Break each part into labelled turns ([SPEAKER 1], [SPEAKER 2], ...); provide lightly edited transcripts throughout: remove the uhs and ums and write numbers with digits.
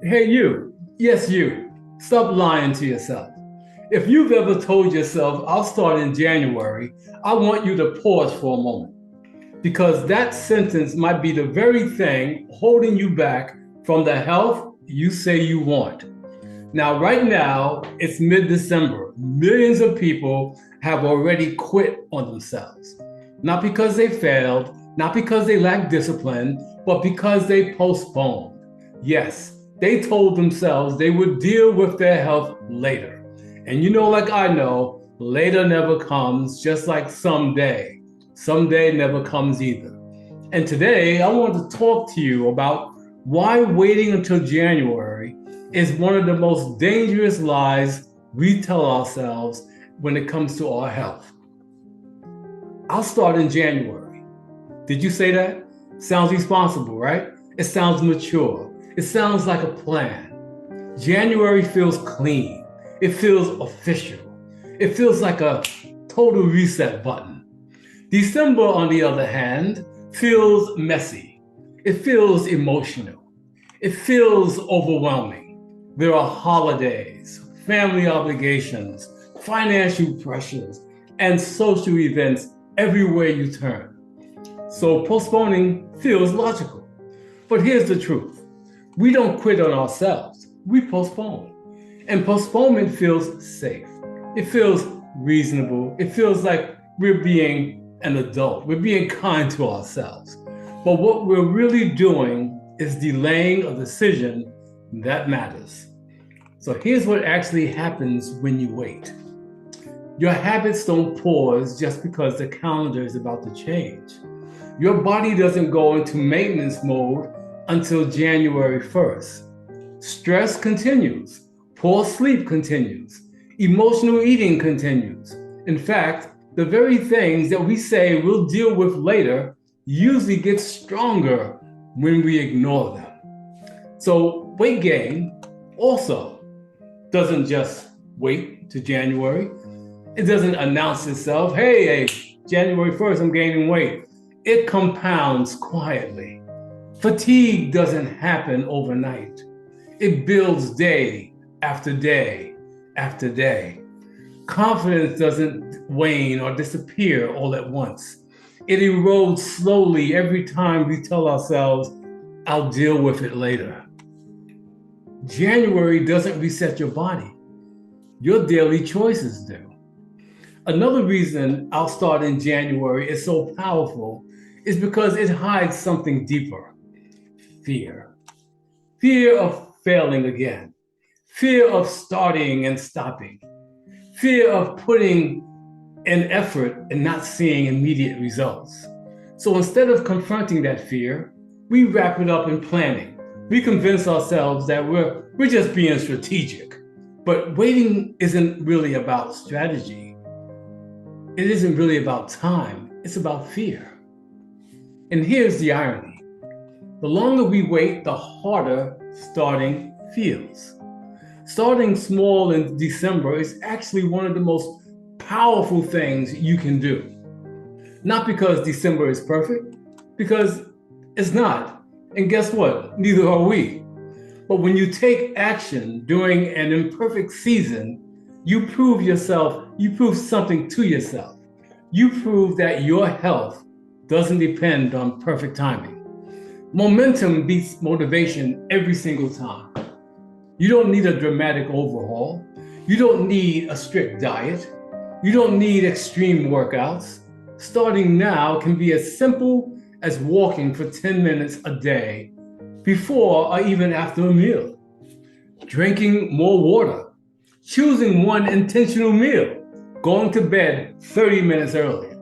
[SPEAKER 1] Hey, you. Yes, you. Stop lying to yourself. If you've ever told yourself, I'll start in January, I want you to pause for a moment because that sentence might be the very thing holding you back from the health you say you want. Now, right now, it's mid December. Millions of people have already quit on themselves. Not because they failed, not because they lacked discipline, but because they postponed. Yes, they told themselves they would deal with their health later. And you know, like I know, later never comes, just like someday. Someday never comes either. And today, I want to talk to you about why waiting until January is one of the most dangerous lies we tell ourselves when it comes to our health. I'll start in January. Did you say that? Sounds responsible, right? It sounds mature. It sounds like a plan. January feels clean. It feels official. It feels like a total reset button. December, on the other hand, feels messy. It feels emotional. It feels overwhelming. There are holidays, family obligations, financial pressures, and social events everywhere you turn. So postponing feels logical. But here's the truth. We don't quit on ourselves. We postpone. And postponement feels safe. It feels reasonable. It feels like we're being an adult. We're being kind to ourselves. But what we're really doing is delaying a decision that matters. So here's what actually happens when you wait. Your habits don't pause just because the calendar is about to change. Your body doesn't go into maintenance mode until January 1st. Stress continues. Poor sleep continues. Emotional eating continues. In fact, the very things that we say we'll deal with later usually get stronger when we ignore them. So weight gain also doesn't just wait to January. It doesn't announce itself, hey, January 1st, I'm gaining weight. It compounds quietly. Fatigue doesn't happen overnight. It builds day after day after day. Confidence doesn't wane or disappear all at once. It erodes slowly every time we tell ourselves, I'll deal with it later. January doesn't reset your body. Your daily choices do. Another reason I'll start in January is so powerful is because it hides something deeper. Fear. Fear of failing again. Fear of starting and stopping. Fear of putting in effort and not seeing immediate results. So instead of confronting that fear, we wrap it up in planning. We convince ourselves that we're just being strategic. But waiting isn't really about strategy. It isn't really about time. It's about fear. And here's the irony. The longer we wait, the harder starting feels. Starting small in December is actually one of the most powerful things you can do. Not because December is perfect, because it's not. And guess what? Neither are we. But when you take action during an imperfect season, you prove something to yourself. You prove that your health doesn't depend on perfect timing. Momentum beats motivation every single time. You don't need a dramatic overhaul. You don't need a strict diet. You don't need extreme workouts. Starting now can be as simple as walking for 10 minutes a day before or even after a meal. Drinking more water. Choosing one intentional meal. Going to bed 30 minutes earlier.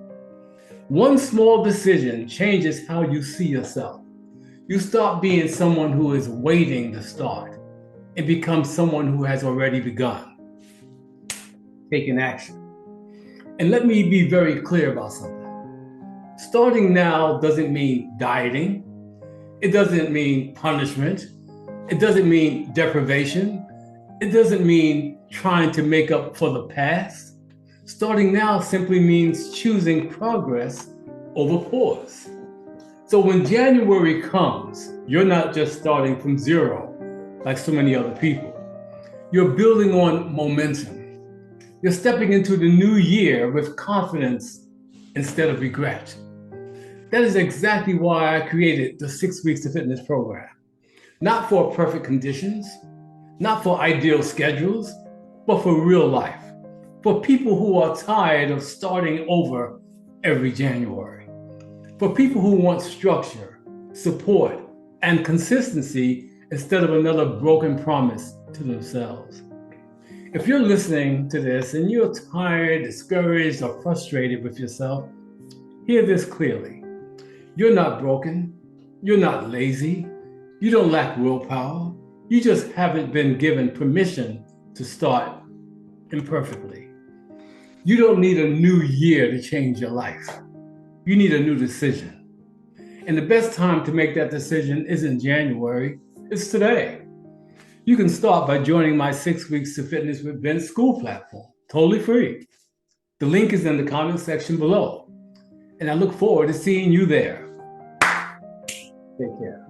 [SPEAKER 1] One small decision changes how you see yourself. You stop being someone who is waiting to start and become someone who has already begun taking action. And let me be very clear about something. Starting now doesn't mean dieting. It doesn't mean punishment. It doesn't mean deprivation. It doesn't mean trying to make up for the past. Starting now simply means choosing progress over pause. So when January comes, you're not just starting from zero. like so many other people. You're building on momentum. You're stepping into the new year with confidence instead of regret. That is exactly why I created the 6 Weeks to Fitness program. Not for perfect conditions, not for ideal schedules, but for real life. For people who are tired of starting over every January. For people who want structure, support, and consistency instead of another broken promise to themselves. If you're listening to this and you're tired, discouraged, or frustrated with yourself, hear this clearly. You're not broken. You're not lazy. You don't lack willpower. You just haven't been given permission to start imperfectly. You don't need a new year to change your life. You need a new decision. And the best time to make that decision isn't January, it's today. You can start by joining my 6 Weeks to Fitness with Vince school platform, totally free. The link is in the comment section below. And I look forward to seeing you there. Take care.